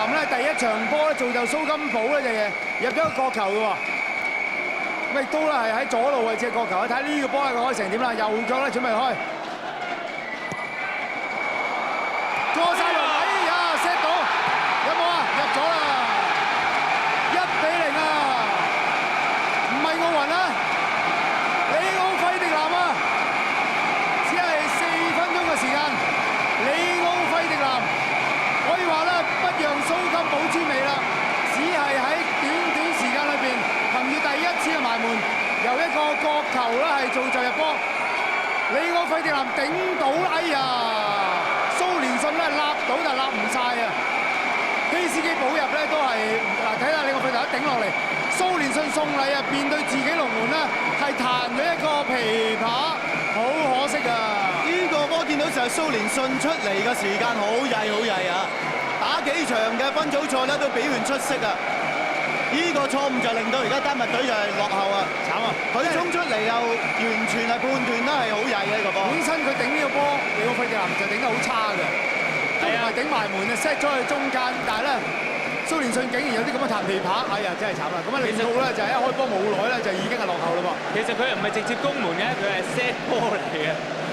林咧第一場波咧造就蘇金寶咧就入咗個角球嘅喎，咁亦都咧係喺左路位置嘅角球，睇呢個波係開成點啦，右腳咧準備開，過曬龍，哎呀 set 到，有冇啊？入咗啦，1-0啊，唔係奧運啊，李奧費迪南啊，只係4分鐘嘅時間，李奧費迪南。可以話咧，不讓蘇金寶之美啦，只係喺短時間裏邊，憑住第一次嘅埋門，由一個角球咧係造就入波。李奧費迪南頂到，哎呀！蘇連信咧立到，但係立唔晒啊！基斯基補入咧都係嗱，睇下李奧費迪南頂落嚟，蘇連信送禮啊，面對自己龍門咧係彈咗一個琵琶，好可惜啊！呢個波見到就係蘇連信出嚟嘅時間好曳啊！打幾場嘅分組賽咧都表現出色啊！呢個錯誤就令到而家丹麥隊就係落後啊！慘啊！佢衝出嚟又完全係判斷得係好曳嘅呢個波。本身佢頂呢個波，李奧費迪南就頂得好差嘅，都唔係頂埋門啊 ，set 咗去中間，但係咧蘇連信竟然有啲咁嘅彈琵琶，哎呀真係慘啦！咁啊令到咧就係一開波冇耐咧就已經係落後啦噃。其實佢又唔係直接攻門嘅，佢係 set 波嚟嘅。